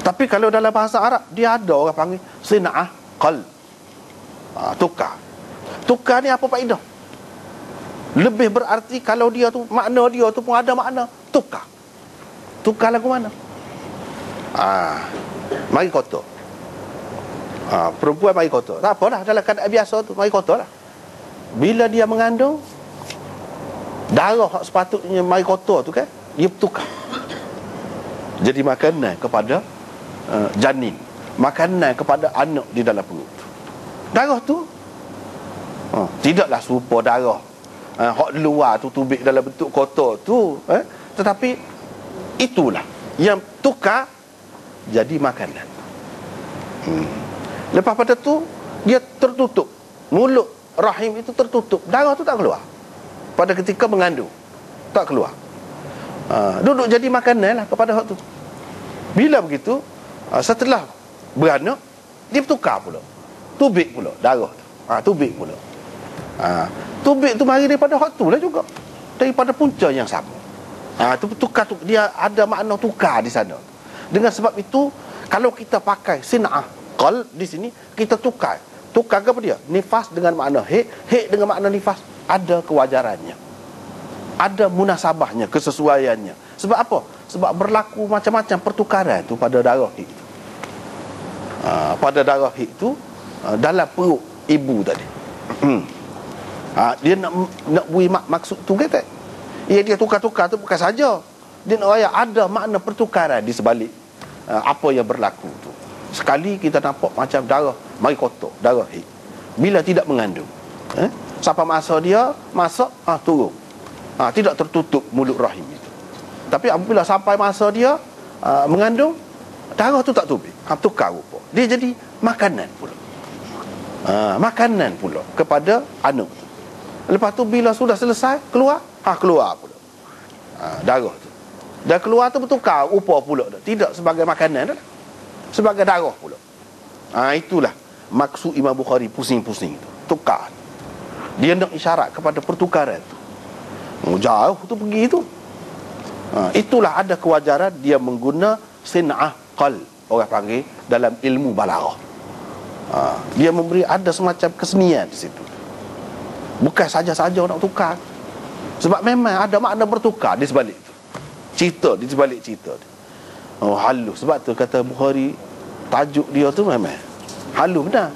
Tapi kalau dalam bahasa Arab, dia ada orang panggil sin'ah qalb. Tukar. Tukar ni apa faedah? Lebih berarti kalau dia tu, makna dia tu pun ada makna tukar. Tukar lagu mana? Mari kotor. Perempuan mari kotor. Tak apalah, dalam keadaan biasa tu mari kotor lah. Bila dia mengandung, darah sepatutnya mari kotor tu kan, dia bertukar jadi makanan kepada janin, makanan kepada anak di dalam perut. Darah tu tidaklah serupa darah hak luar tu tubik dalam bentuk kotor tu, tetapi itulah yang tukar jadi makanan. Lepas pada tu dia tertutup, mulut rahim itu tertutup, darah tu tak keluar pada ketika mengandung, tak keluar. Duduk jadi makanan lah kepada hak tu. Bila begitu, setelah beranak, dia bertukar pula, tubik pula darah tu, tubik pula. Tubik tu mari daripada hak tu lah juga, daripada punca yang sama. Tu tukar tu, dia ada makna tukar di sana. Dengan sebab itu, kalau kita pakai sin'ah qalb di sini, kita tukar ke apa dia? Nifas dengan makna hik dengan makna nifas, ada kewajarannya, ada munasabahnya, kesesuaiannya. Sebab apa? Sebab berlaku macam-macam pertukaran tu pada darah hik tu. Pada darah hik tu, dalam perut ibu tadi. Dia nak beri maksud tu kata. Dia tukar-tukar tu bukan saja, dia nak raya ada makna pertukaran di sebalik apa yang berlaku tu. Sekali kita nampak macam darah mari kotor, darah hik. Bila tidak mengandung, sampai masa dia masak, turun. Tidak tertutup mulut rahim itu. Tapi apabila sampai masa dia mengandung, darah tu tak tubik, tukar rupa. Dia jadi makanan pula. Makanan pula kepada anak tu. Lepas tu bila sudah selesai keluar, keluar pula darah tu. Dan keluar tu bertukar rupa pula dah. Tidak sebagai makanan dah, sebagai darah pula. Itulah maksud Imam Bukhari pusing-pusing tu, tukar. Dia nak isyarat kepada pertukaran tu. Jauh tu pergi tu. Itulah ada kewajaran dia mengguna sin'ah qalb, orang panggil dalam ilmu balaghah. Dia memberi ada semacam kesenian di situ. Bukan saja-saja nak tukar, sebab memang ada makna bertukar di sebalik itu. Cerita di sebalik cerita tu. Halus. Sebab tu kata Bukhari, tajuk dia tu memang halus benar.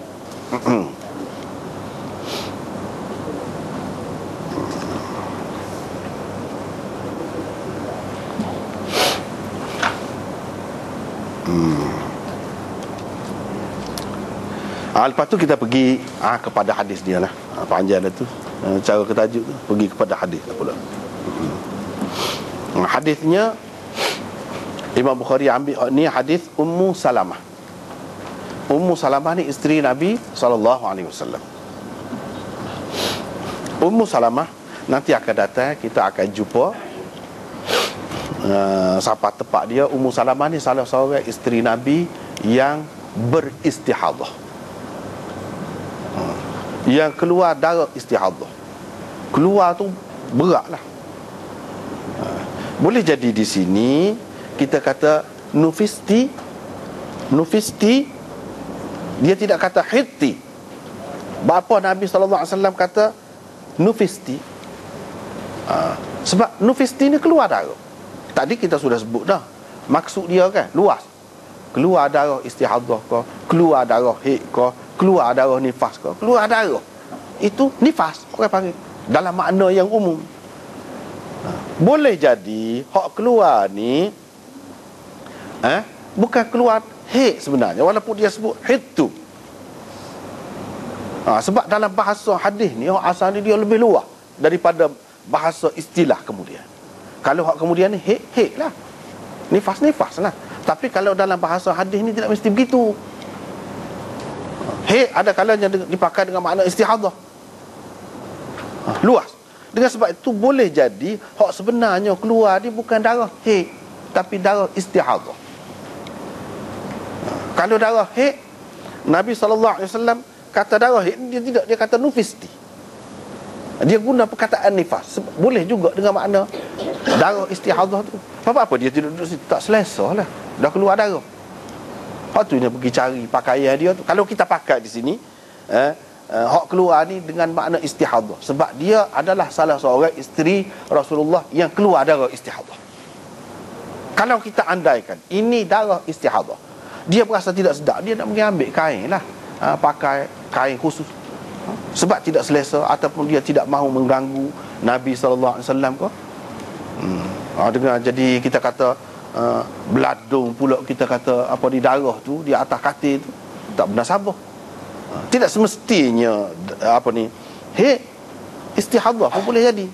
Lepas tu kita pergi kepada hadis dia lah. Panjang dah tu, cara ketajuk tu, pergi kepada hadis pula. Hadisnya Imam Bukhari ambil ni hadis Ummu Salamah. Ummu Salamah ni isteri Nabi SAW. Ummu Salamah nanti akan datang, kita akan jumpa siapa tepat dia. Ummu Salamah ni salah seorang isteri Nabi yang beristihadah, yang keluar darah istihadah. Keluar tu berat lah. Boleh jadi di sini kita kata nufisti, dia tidak kata hitti. Bapa Nabi SAW kata nufisti, sebab nufisti ni keluar darah. Tadi kita sudah sebut dah, maksud dia kan luas. Keluar darah istihadah ke, keluar darah hik ke, keluar darah nifas ke, keluar darah itu nifas, orang panggil dalam makna yang umum. Boleh jadi hak keluar ni bukan keluar hik sebenarnya, walaupun dia sebut hitu. Sebab dalam bahasa hadis ni hak asal ni dia lebih luas daripada bahasa istilah kemudian. Kalau hak kemudian ni hik lah, nifas lah. Tapi kalau dalam bahasa hadis ni tidak mesti begitu. Hik ada kalanya dipakai dengan makna istihadah, luas. Dengan sebab itu boleh jadi hak sebenarnya keluar ni bukan darah hik, tapi darah istihadah. Kalau darah hik, Nabi SAW kata darah hik, dia tidak, dia kata nufisti. Dia guna perkataan nifas. Boleh juga dengan makna darah istihadah tu. Apa dia tidak duduk situ, tak selesa lah, dah keluar darah. Hak tu dia pergi cari pakaian dia tu. Kalau kita pakai di sini, hak keluar ni dengan makna istihadah, sebab dia adalah salah seorang isteri Rasulullah yang keluar darah istihadah. Kalau kita andaikan ini darah istihadah, dia berasa tidak sedap, dia nak pergi ambil kain lah, pakai kain khusus, sebab tidak selesa ataupun dia tidak mahu mengganggu Nabi SAW ke. Dengan jadi kita kata beladung pula, kita kata apa di darah tu di atas katil tu tak benar sabar. Tidak semestinya istihadah pun boleh jadi,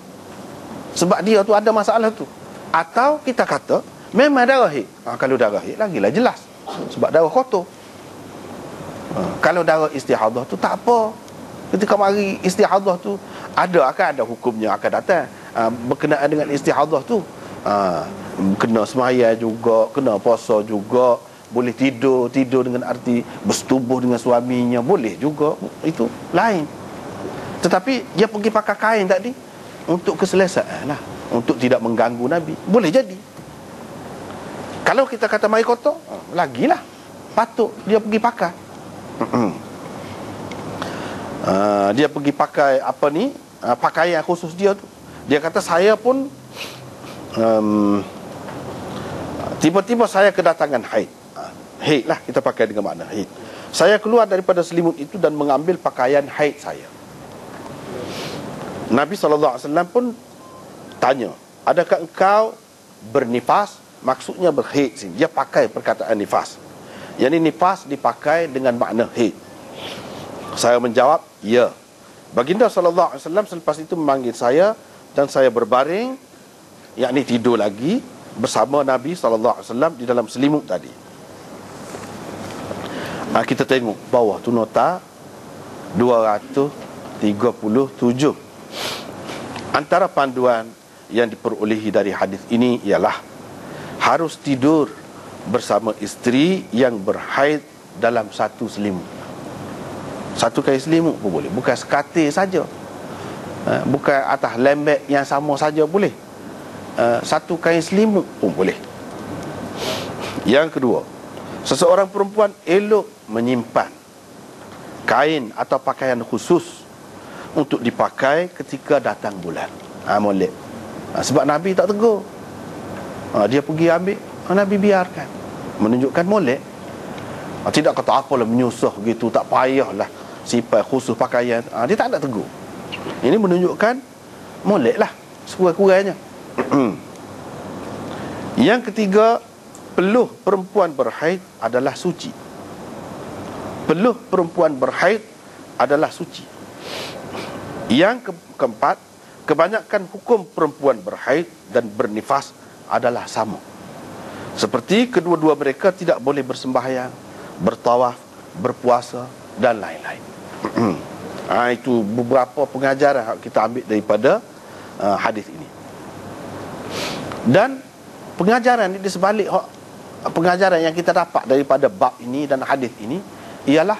sebab dia tu ada masalah tu. Atau kita kata memang darah haid. Kalau darah haid lagilah jelas, sebab darah kotor. Kalau darah istihadah tu tak apa. Ketika mari istihadah tu akan ada hukumnya akan datang berkenaan dengan istihadah tu. Kena semaya juga, kena puasa juga, boleh tidur dengan arti bersetubuh dengan suaminya, boleh juga, itu lain. Tetapi dia pergi pakai kain tadi untuk keselesaan lah, untuk tidak mengganggu Nabi, boleh jadi. Kalau kita kata mai kotor, lagilah patut dia pergi pakai. Dia pergi pakai pakaian khusus dia tu. Dia kata saya pun tiba-tiba saya kedatangan haid. Haid lah, kita pakai dengan makna haid. Saya keluar daripada selimut itu dan mengambil pakaian haid saya. Nabi SAW pun tanya, adakah engkau bernifas? Maksudnya berhaid sini. Dia pakai perkataan nifas. Yang ini nifas dipakai dengan makna haid. Saya menjawab, ya. Baginda SAW selepas itu memanggil saya dan saya berbaring, yakni tidur lagi bersama Nabi SAW di dalam selimut tadi. Kita tengok bawah tu nota 237. Antara panduan yang diperolehi dari hadis ini ialah harus tidur bersama isteri yang berhaid dalam satu selimut. Satu kain selimut pun boleh, bukan sekatil saja, bukan atas lembek yang sama saja boleh, satu kain selimut pun boleh. Yang kedua, seseorang perempuan elok menyimpan kain atau pakaian khusus untuk dipakai ketika datang bulan Molek. Sebab Nabi tak tegur, dia pergi ambil, Nabi biarkan, menunjukkan molek. Tidak kata apalah menyusah gitu, tak payahlah simpan khusus pakaian. Dia tak ada tegur. Ini menunjukkan molek lah sekurang-kurangnya. Yang ketiga, peluh perempuan berhaid adalah suci. Peluh perempuan berhaid adalah suci. Yang keempat, kebanyakan hukum perempuan berhaid dan bernifas adalah sama. Seperti kedua-dua mereka tidak boleh bersembahyang, bertawaf, berpuasa dan lain-lain. Itu beberapa pengajaran kita ambil daripada hadis ini. Dan pengajaran ini di sebalik pengajaran yang kita dapat daripada bab ini dan hadis ini ialah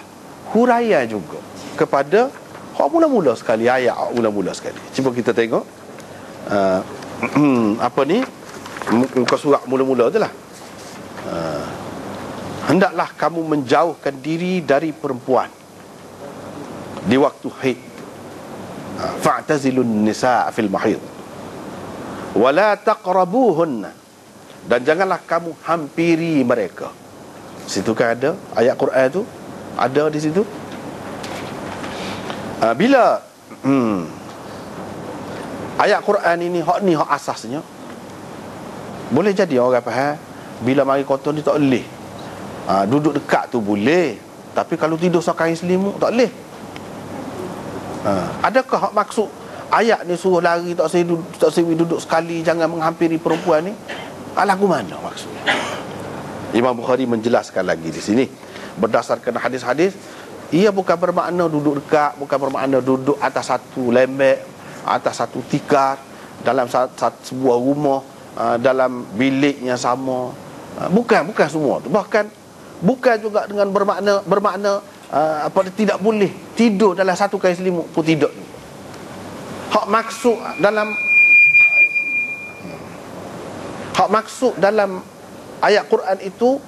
huraian juga kepada mula-mula sekali, ayat mula-mula sekali. Cuba kita tengok muka surat mula-mula tu lah. Hendaklah kamu menjauhkan diri dari perempuan di waktu haid. Fa'tazilun nisa' fil mahid wala taqrabuhunna, dan janganlah kamu hampiri mereka. Situ kan ada ayat Quran tu, ada di situ. Bila ayat Quran ini hak asasnya, boleh jadi orang faham bila mari kotor ni tak boleh. Duduk dekat tu boleh, tapi kalau tidur sakai selimut tak boleh. Adakah hak maksud ayat ni suruh lari, tak sewi duduk sekali, jangan menghampiri perempuan ni? Lagu mana maksudnya? Imam Bukhari menjelaskan lagi di sini berdasarkan hadis-hadis. Ia bukan bermakna duduk dekat, bukan bermakna duduk atas satu lembek, atas satu tikar, dalam sebuah rumah, dalam bilik yang sama. Bukan semua tu. Bahkan bukan juga dengan bermakna tidak boleh tidur dalam satu kain selimut pun tidak. Hak maksud dalam ayat Quran itu